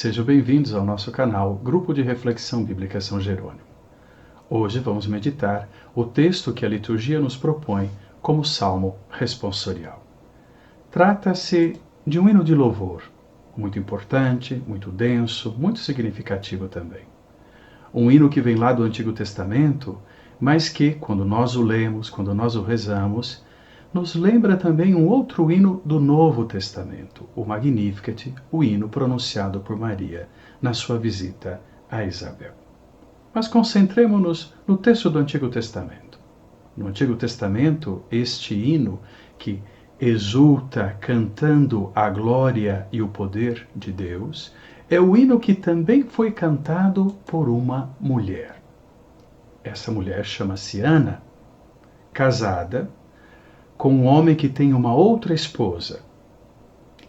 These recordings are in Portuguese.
Sejam bem-vindos ao nosso canal Grupo de Reflexão Bíblica São Jerônimo. Hoje vamos meditar o texto que a liturgia nos propõe como salmo responsorial. Trata-se de um hino de louvor, muito importante, muito denso, muito significativo também. Um hino que vem lá do Antigo Testamento, mas que, quando nós o lemos, quando nós o rezamos, nos lembra também um outro hino do Novo Testamento, o Magnificat, o hino pronunciado por Maria na sua visita a Isabel. Mas concentremo-nos no texto do Antigo Testamento. No Antigo Testamento, este hino que exulta cantando a glória e o poder de Deus, é o hino que também foi cantado por uma mulher. Essa mulher chama-se Ana, casada com um homem que tem uma outra esposa.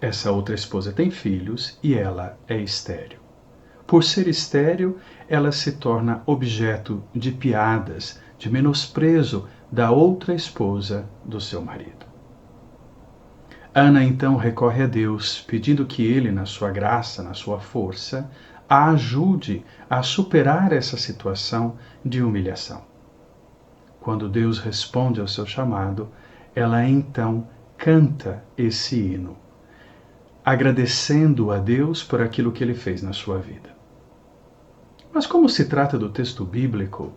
Essa outra esposa tem filhos e ela é estéril. Por ser estéril, ela se torna objeto de piadas, de menosprezo da outra esposa do seu marido. Ana então recorre a Deus, pedindo que Ele, na sua graça, na sua força, a ajude a superar essa situação de humilhação. Quando Deus responde ao seu chamado, ela então canta esse hino, agradecendo a Deus por aquilo que Ele fez na sua vida. Mas como se trata do texto bíblico,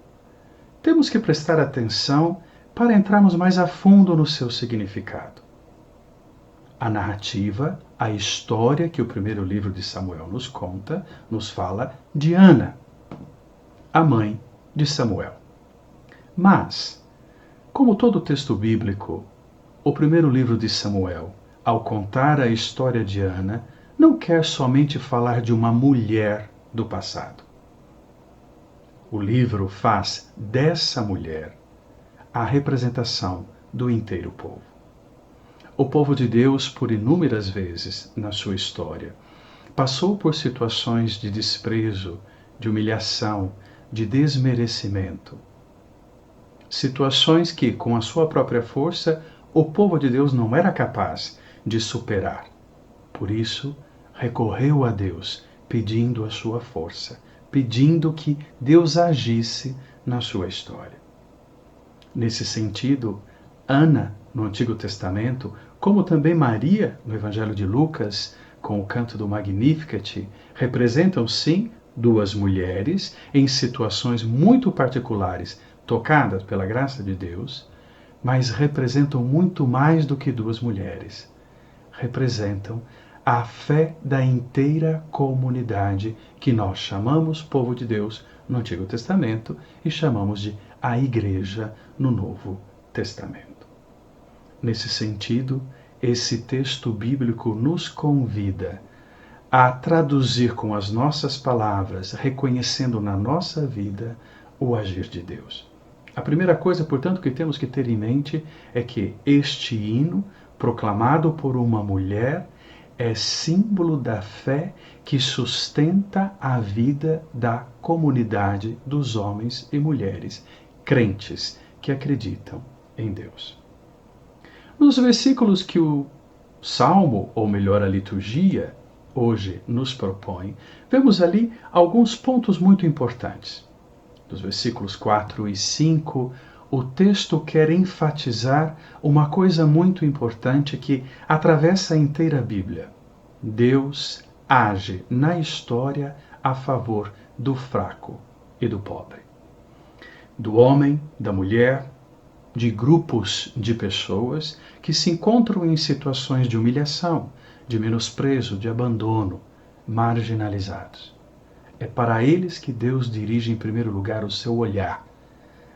temos que prestar atenção para entrarmos mais a fundo no seu significado. A narrativa, a história que o primeiro livro de Samuel nos conta, nos fala de Ana, a mãe de Samuel. Mas, como todo texto bíblico, o primeiro livro de Samuel, ao contar a história de Ana, não quer somente falar de uma mulher do passado. O livro faz dessa mulher a representação do inteiro povo. O povo de Deus, por inúmeras vezes na sua história, passou por situações de desprezo, de humilhação, de desmerecimento. Situações que, com a sua própria força, o povo de Deus não era capaz de superar. Por isso, recorreu a Deus, pedindo a sua força, pedindo que Deus agisse na sua história. Nesse sentido, Ana, no Antigo Testamento, como também Maria, no Evangelho de Lucas, com o canto do Magnificat, representam sim duas mulheres em situações muito particulares, tocadas pela graça de Deus, mas representam muito mais do que duas mulheres. Representam a fé da inteira comunidade que nós chamamos povo de Deus no Antigo Testamento e chamamos de a Igreja no Novo Testamento. Nesse sentido, esse texto bíblico nos convida a traduzir com as nossas palavras, reconhecendo na nossa vida o agir de Deus. A primeira coisa, portanto, que temos que ter em mente é que este hino, proclamado por uma mulher, é símbolo da fé que sustenta a vida da comunidade dos homens e mulheres crentes que acreditam em Deus. Nos versículos que o Salmo, ou melhor, a liturgia, hoje nos propõe, vemos ali alguns pontos muito importantes. Dos versículos 4 e 5, o texto quer enfatizar uma coisa muito importante que atravessa a inteira Bíblia. Deus age na história a favor do fraco e do pobre. Do homem, da mulher, de grupos de pessoas que se encontram em situações de humilhação, de menosprezo, de abandono, marginalizados. É para eles que Deus dirige em primeiro lugar o seu olhar,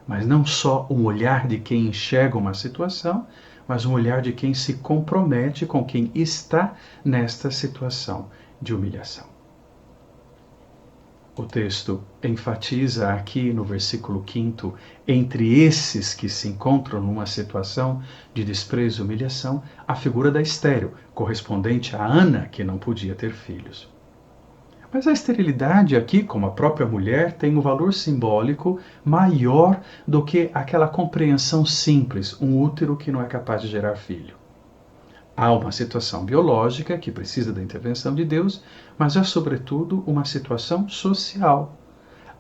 mas não só um olhar de quem enxerga uma situação, mas um olhar de quem se compromete com quem está nesta situação de humilhação. O texto enfatiza aqui no versículo 5, entre esses que se encontram numa situação de desprezo e humilhação, a figura da estéril, correspondente a Ana, que não podia ter filhos. Mas a esterilidade aqui, como a própria mulher, tem um valor simbólico maior do que aquela compreensão simples, um útero que não é capaz de gerar filho. Há uma situação biológica que precisa da intervenção de Deus, mas há, sobretudo, uma situação social.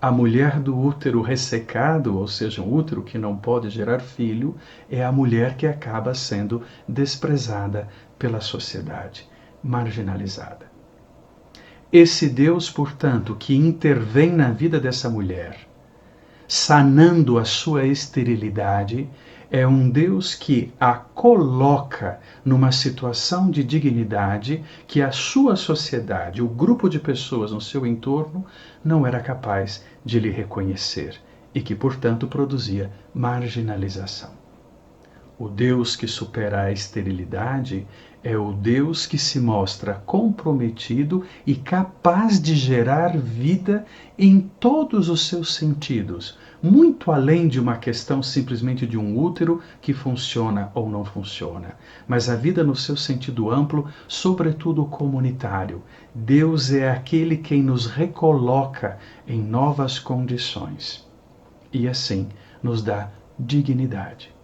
A mulher do útero ressecado, ou seja, um útero que não pode gerar filho, é a mulher que acaba sendo desprezada pela sociedade, marginalizada. Esse Deus, portanto, que intervém na vida dessa mulher, sanando a sua esterilidade, é um Deus que a coloca numa situação de dignidade que a sua sociedade, o grupo de pessoas no seu entorno, não era capaz de lhe reconhecer e que, portanto, produzia marginalização. O Deus que supera a esterilidade é o Deus que se mostra comprometido e capaz de gerar vida em todos os seus sentidos, muito além de uma questão simplesmente de um útero que funciona ou não funciona, mas a vida no seu sentido amplo, sobretudo comunitário. Deus é aquele quem nos recoloca em novas condições e assim nos dá dignidade.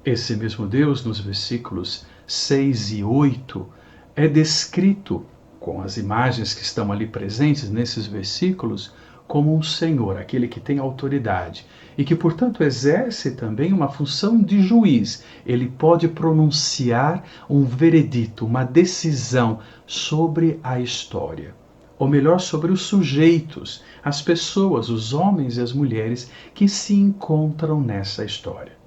Esse mesmo Deus, nos versículos 6 e 8, é descrito, com as imagens que estão ali presentes nesses versículos, como um Senhor, aquele que tem autoridade e que, portanto, exerce também uma função de juiz. Ele pode pronunciar um veredito, uma decisão sobre a história, ou melhor, sobre os sujeitos, as pessoas, os homens e as mulheres que se encontram nessa história.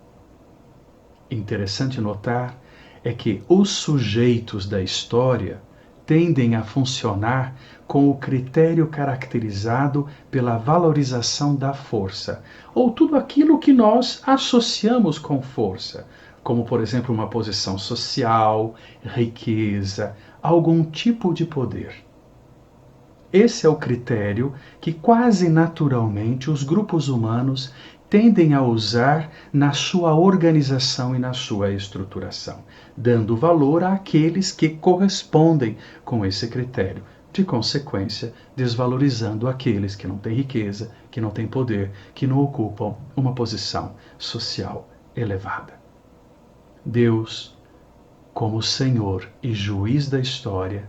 Interessante notar é que os sujeitos da história tendem a funcionar com o critério caracterizado pela valorização da força, ou tudo aquilo que nós associamos com força, como, por exemplo, uma posição social, riqueza, algum tipo de poder. Esse é o critério que quase naturalmente os grupos humanos tendem a usar na sua organização e na sua estruturação, dando valor àqueles que correspondem com esse critério, de consequência, desvalorizando aqueles que não têm riqueza, que não têm poder, que não ocupam uma posição social elevada. Deus, como Senhor e juiz da história,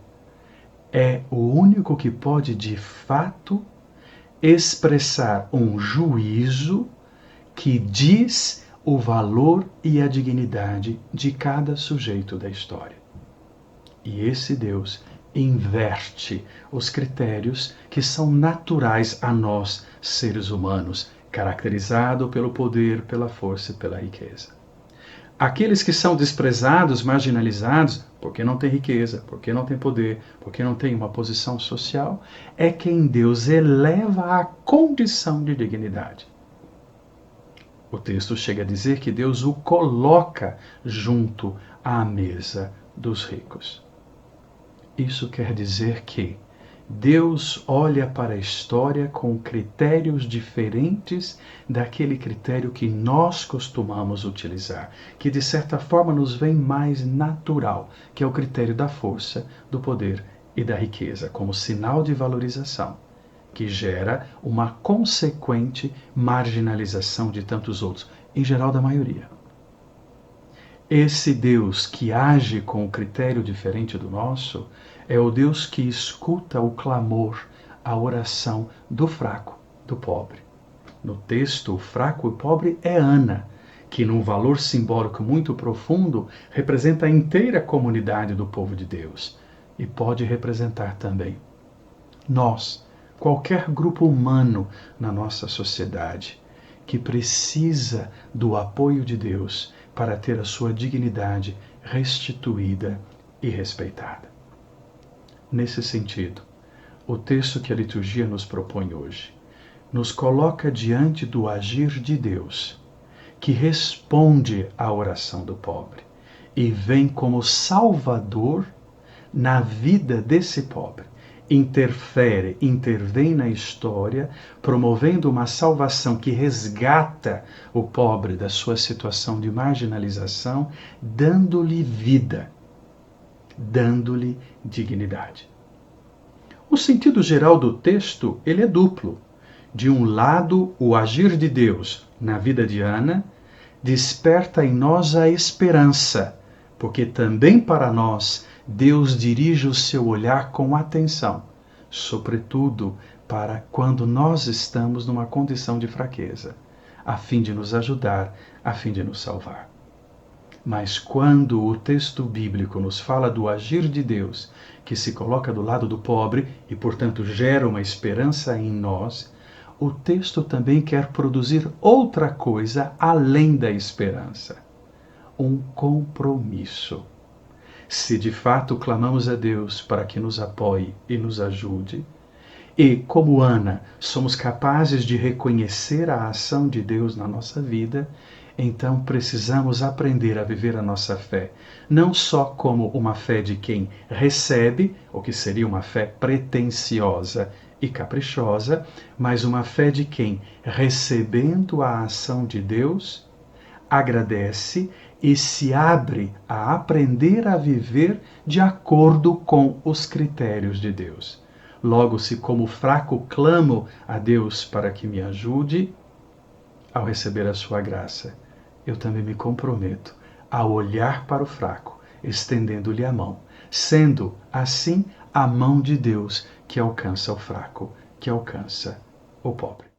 é o único que pode, de fato, expressar um juízo que diz o valor e a dignidade de cada sujeito da história. E esse Deus inverte os critérios que são naturais a nós, seres humanos, caracterizado pelo poder, pela força e pela riqueza. Aqueles que são desprezados, marginalizados, porque não têm riqueza, porque não têm poder, porque não têm uma posição social, é quem Deus eleva à condição de dignidade. O texto chega a dizer que Deus o coloca junto à mesa dos ricos. Isso quer dizer que Deus olha para a história com critérios diferentes daquele critério que nós costumamos utilizar, que de certa forma nos vem mais natural, que é o critério da força, do poder e da riqueza, como sinal de valorização, que gera uma consequente marginalização de tantos outros, em geral da maioria. Esse Deus que age com um critério diferente do nosso é o Deus que escuta o clamor, a oração do fraco, do pobre. No texto, o fraco e pobre é Ana, que num valor simbólico muito profundo representa a inteira comunidade do povo de Deus e pode representar também nós, qualquer grupo humano na nossa sociedade que precisa do apoio de Deus para ter a sua dignidade restituída e respeitada. Nesse sentido, o texto que a liturgia nos propõe hoje nos coloca diante do agir de Deus, que responde à oração do pobre e vem como salvador na vida desse pobre. Intervém na história, promovendo uma salvação que resgata o pobre da sua situação de marginalização, dando-lhe vida, dando-lhe dignidade. O sentido geral do texto, ele é duplo. De um lado, o agir de Deus na vida de Ana desperta em nós a esperança porque também para nós Deus dirige o seu olhar com atenção, sobretudo para quando nós estamos numa condição de fraqueza, a fim de nos ajudar, a fim de nos salvar. Mas quando o texto bíblico nos fala do agir de Deus, que se coloca do lado do pobre e, portanto, gera uma esperança em nós, o texto também quer produzir outra coisa além da esperança: um compromisso. Se de fato clamamos a Deus para que nos apoie e nos ajude, e, como Ana, somos capazes de reconhecer a ação de Deus na nossa vida, então precisamos aprender a viver a nossa fé, não só como uma fé de quem recebe, o que seria uma fé pretensiosa e caprichosa, mas uma fé de quem, recebendo a ação de Deus, agradece e se abre a aprender a viver de acordo com os critérios de Deus. Logo, se como fraco clamo a Deus para que me ajude, ao receber a sua graça, eu também me comprometo a olhar para o fraco, estendendo-lhe a mão, sendo assim a mão de Deus que alcança o fraco, que alcança o pobre.